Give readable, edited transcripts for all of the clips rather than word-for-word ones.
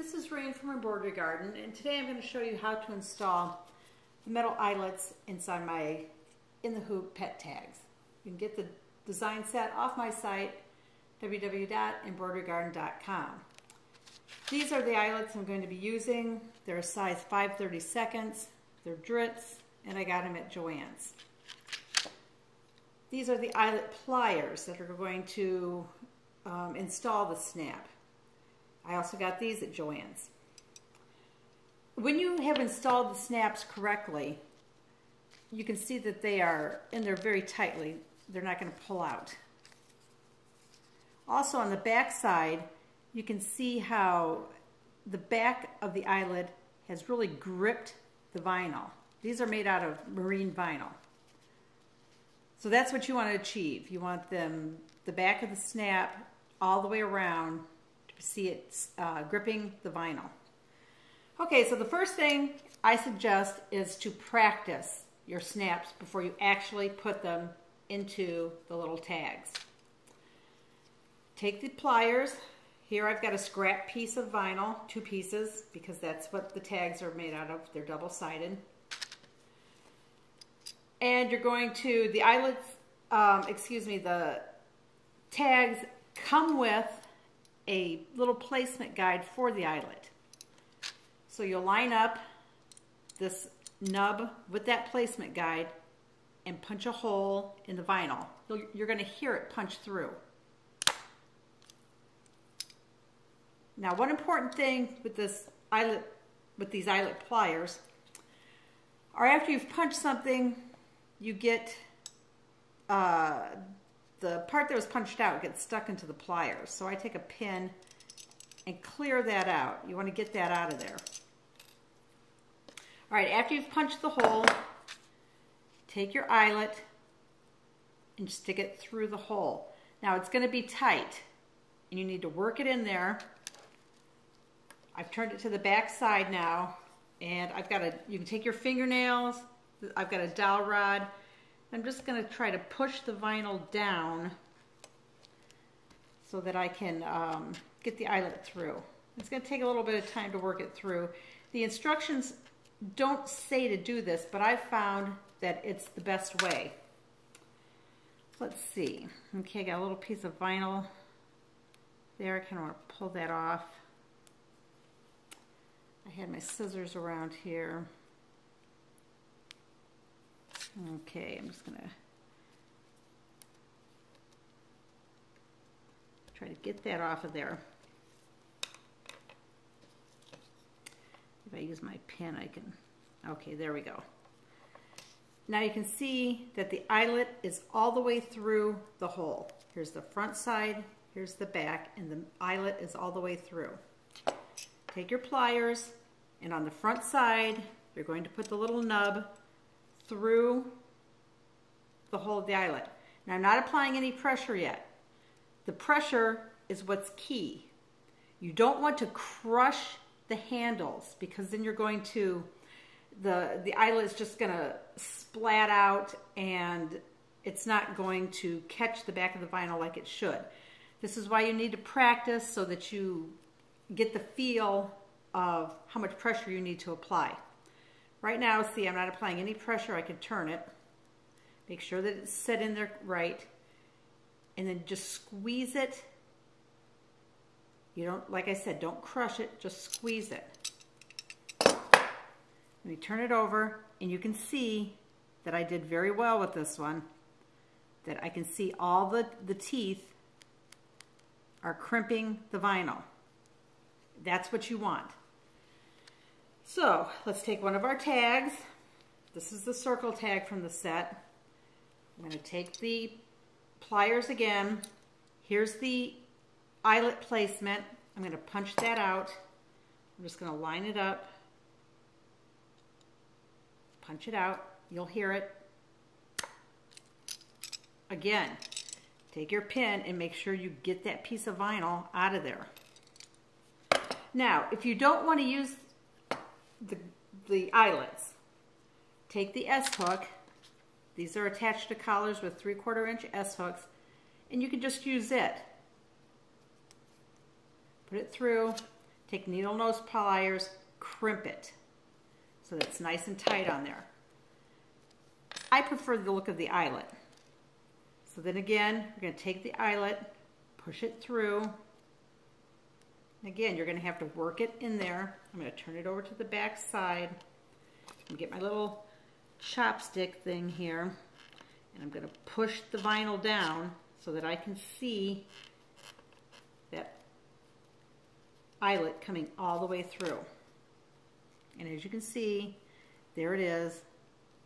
this is Rain from Embroidery Garden, and today I'm going to show you how to install the metal eyelets inside my In the Hoop pet tags. You can get the design set off my site, www.embroiderygarden.com. These are the eyelets I'm going to be using. They're a size 5/32. They're Drits, and I got them at Joann's. These are the Eyelet Pliers that are going to install the snap. I also got these at Joann's. When you have installed the snaps correctly, you can see that they are in there very tightly. They're not going to pull out. Also on the back side, you can see how the back of the eyelet has really gripped the vinyl. These are made out of marine vinyl. So that's what you want to achieve. You want the back of the snap all the way around to see it gripping the vinyl. Okay, so the first thing I suggest is to practice your snaps before you actually put them into the little tags. Take the pliers. Here I've got a scrap piece of vinyl, 2 pieces, because that's what the tags are made out of. They're double-sided. And you're going to, the eyelets, the tags come with a little placement guide for the eyelet. So you'll line up this nub with that placement guide and punch a hole in the vinyl. You're going to hear it punch through. Now, one important thing with this eyelet, with these eyelet pliers, are after you've punched something, you get the part that was punched out gets stuck into the pliers. So I take a pin and clear that out. You want to get that out of there. All right, after you've punched the hole, take your eyelet and stick it through the hole. Now it's going to be tight and you need to work it in there. I've turned it to the back side now, and you can take your fingernails, I've got a dowel rod. I'm just going to try to push the vinyl down so that I can get the eyelet through. It's going to take a little bit of time to work it through. The instructions don't say to do this, but I've found that it's the best way. Let's see. Okay, I got a little piece of vinyl there. I kind of want to pull that off. I had my scissors around here. Okay, I'm just gonna try to get that off of there. If I use my pin, I can, okay, there we go. Now you can see that the eyelet is all the way through the hole. Here's the front side, here's the back, and the eyelet is all the way through. Take your pliers, and on the front side, you're going to put the little nub through the hole of the eyelet. Now I'm not applying any pressure yet. The pressure is what's key. You don't want to crush the handles, because then you're going to, the eyelet is just going to splat out and it's not going to catch the back of the vinyl like it should. This is why you need to practice so that you get the feel of how much pressure you need to apply. Right now, see, I'm not applying any pressure. I can turn it. Make sure that it's set in there right. And then just squeeze it. You don't, like I said, don't crush it, just squeeze it. Let me turn it over, and you can see that I did very well with this one. That I can see all the teeth are crimping the vinyl. That's what you want. So let's take one of our tags. This is the circle tag from the set. I'm going to take the pliers again. Here's the eyelet placement. I'm going to punch that out. I'm just going to line it up. Punch it out. You'll hear it. Again, take your pin and make sure you get that piece of vinyl out of there. Now, if you don't want to use the eyelets, take the S-hook. These are attached to collars with 3/4 inch S-hooks, and you can just use it. Put it through, take needle nose pliers, crimp it so that it's nice and tight on there. I prefer the look of the eyelet. So then again, we're going to take the eyelet, push it through. And again, you're going to have to work it in there. I'm going to turn it over to the back side and get my little chopstick thing here. And I'm going to push the vinyl down so that I can see that eyelet coming all the way through. And as you can see, there it is,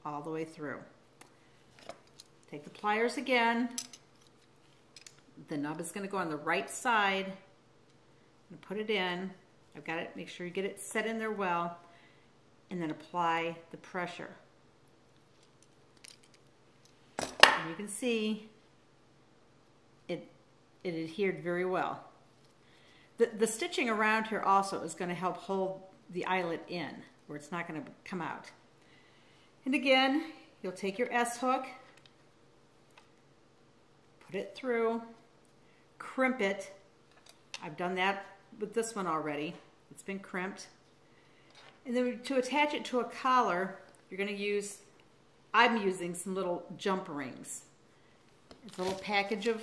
all the way through. Take the pliers again. The nub is going to go on the right side. I'm going to put it in. I've got it, make sure you get it set in there well, and then apply the pressure. And you can see it adhered very well. The stitching around here also is going to help hold the eyelet in, where it's not going to come out. And again, you'll take your S-hook, put it through, crimp it. I've done that with this one already. It's been crimped. And then to attach it to a collar, you're going to use, I'm using some little jump rings. It's a little package of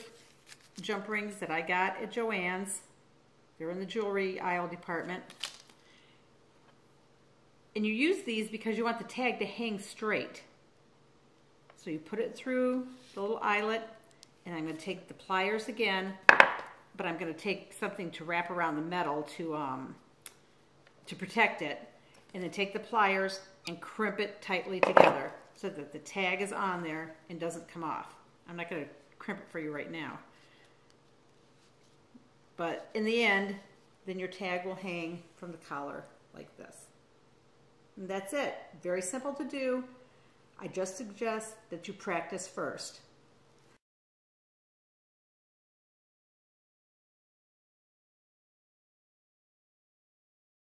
jump rings that I got at Joann's. They're in the jewelry aisle department. And you use these because you want the tag to hang straight. So you put it through the little eyelet, and I'm going to take the pliers again, but I'm going to take something to wrap around the metal to protect it, and then take the pliers and crimp it tightly together so that the tag is on there and doesn't come off. I'm not going to crimp it for you right now. But in the end, then your tag will hang from the collar like this. And that's it. Very simple to do. I just suggest that you practice first.